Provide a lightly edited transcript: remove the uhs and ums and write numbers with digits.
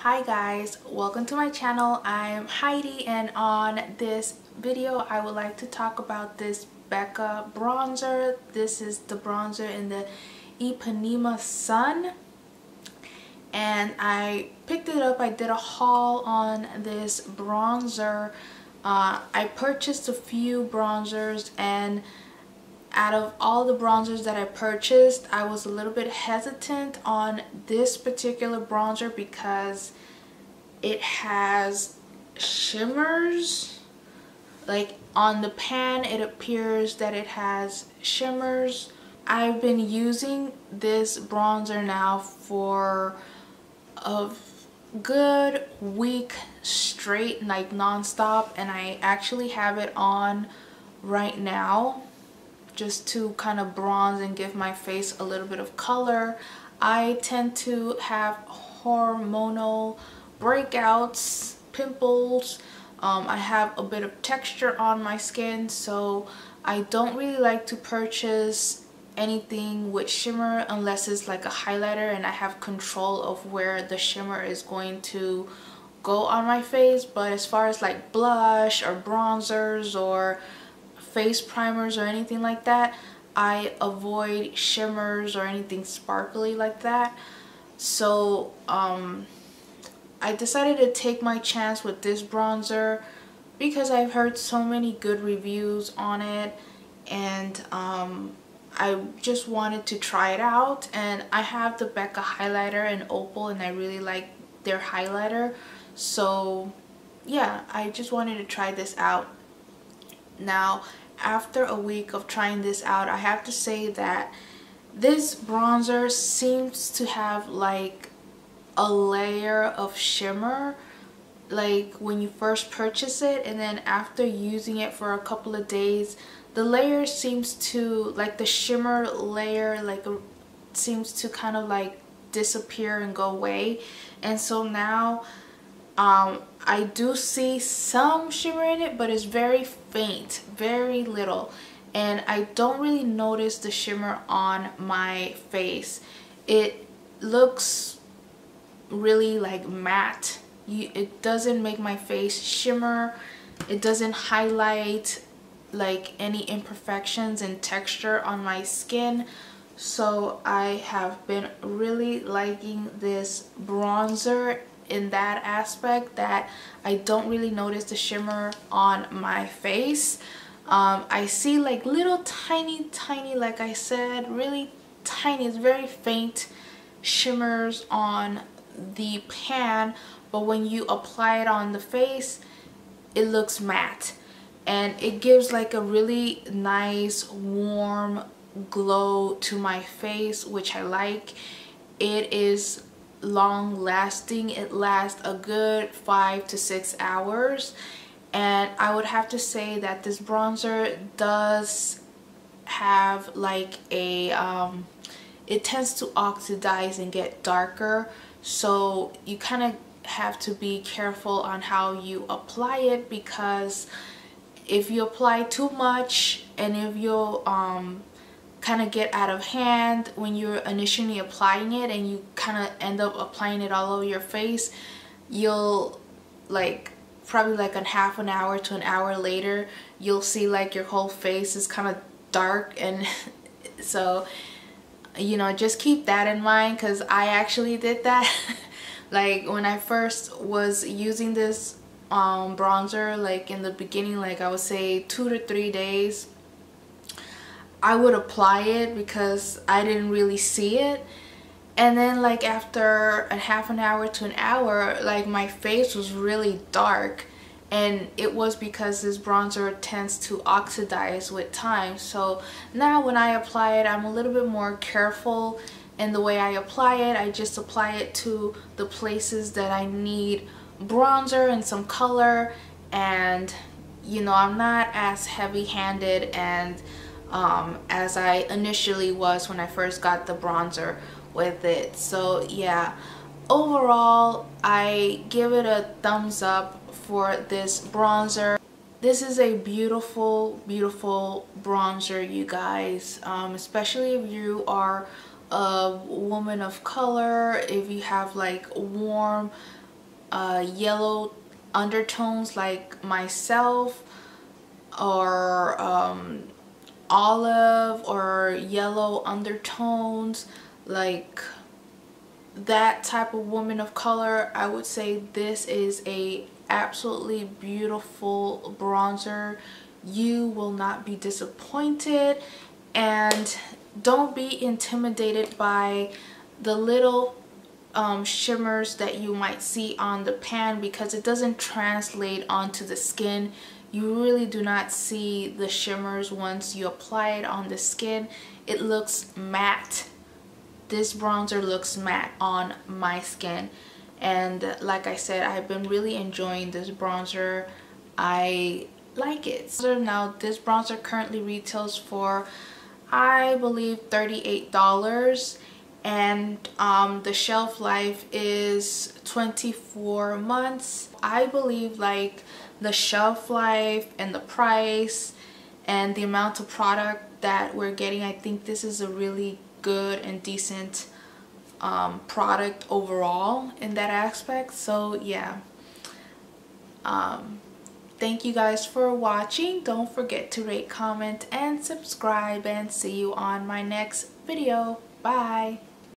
Hi guys, welcome to my channel. I'm Heidi, and on this video I would like to talk about this Becca bronzer. This is the bronzer in the Ipanema Sun, and I picked it up. I did a haul on this bronzer. I purchased a few bronzers, and out of all the bronzers that I purchased, I was a little bit hesitant on this particular bronzer because it has shimmers. Like on the pan it appears that it has shimmers. I've been using this bronzer now for a good week straight, like non-stop, and I actually have it on right now just to kind of bronze and give my face a little bit of color. I tend to have hormonal breakouts, pimples. I have a bit of texture on my skin, so I don't really like to purchase anything with shimmer unless it's like a highlighter and I have control of where the shimmer is going to go on my face. But as far as like blush or bronzers or face primers or anything like that, I avoid shimmers or anything sparkly like that. So I decided to take my chance with this bronzer because I've heard so many good reviews on it, and I just wanted to try it out. And I have the Becca highlighter in Opal, and I really like their highlighter, so yeah, I just wanted to try this out. Now, after a week of trying this out, I have to say that this bronzer seems to have like a layer of shimmer, like when you first purchase it, and then after using it for a couple of days, the layer seems to, like the shimmer layer, seems to kind of like disappear and go away. And so now I do see some shimmer in it, but it's very faint, very little, and I don't really notice the shimmer on my face. It looks really like matte. It doesn't make my face shimmer. It doesn't highlight like any imperfections and texture on my skin. So I have been really liking this bronzer in that aspect, that I don't really notice the shimmer on my face. I see like little tiny, like I said, really tiny, it's very faint shimmers on the pan, but when you apply it on the face, it looks matte, and it gives like a really nice warm glow to my face, which I like. It is long lasting. It lasts a good 5 to 6 hours, and I would have to say that this bronzer does have like a it tends to oxidize and get darker, so you kind of have to be careful on how you apply it, because if you apply too much and if you'll kind of get out of hand when you're initially applying it, and you kind of end up applying it all over your face, you'll like probably like a half an hour to an hour later, you'll see like your whole face is kind of dark. And so, you know, just keep that in mind, because I actually did that. Like when I first was using this bronzer, like in the beginning, like I would say 2 to 3 days, I would apply it because I didn't really see it, and then like after a half an hour to an hour, like my face was really dark, and it was because this bronzer tends to oxidize with time. So now when I apply it, I'm a little bit more careful in the way I apply it. I just apply it to the places that I need bronzer and some color, and you know, I'm not as heavy-handed and as I initially was when I first got the bronzer with it. So yeah, overall I give it a thumbs up for this bronzer. This is a beautiful bronzer, you guys, especially if you are a woman of color, if you have like warm yellow undertones like myself, or olive or yellow undertones like that type of woman of color, I would say this is a absolutely beautiful bronzer. You will not be disappointed, and don't be intimidated by the little shimmers that you might see on the pan, because it doesn't translate onto the skin. You really do not see the shimmers once you apply it on the skin. It looks matte. This bronzer looks matte on my skin, and like I said, I've been really enjoying this bronzer. I like it. So now this bronzer currently retails for, I believe, $38, and the shelf life is 24 months. I believe like the shelf life and the price and the amount of product that we're getting, I think this is a really good and decent product overall in that aspect. So yeah, thank you guys for watching. Don't forget to rate, comment, and subscribe, and see you on my next video. Bye.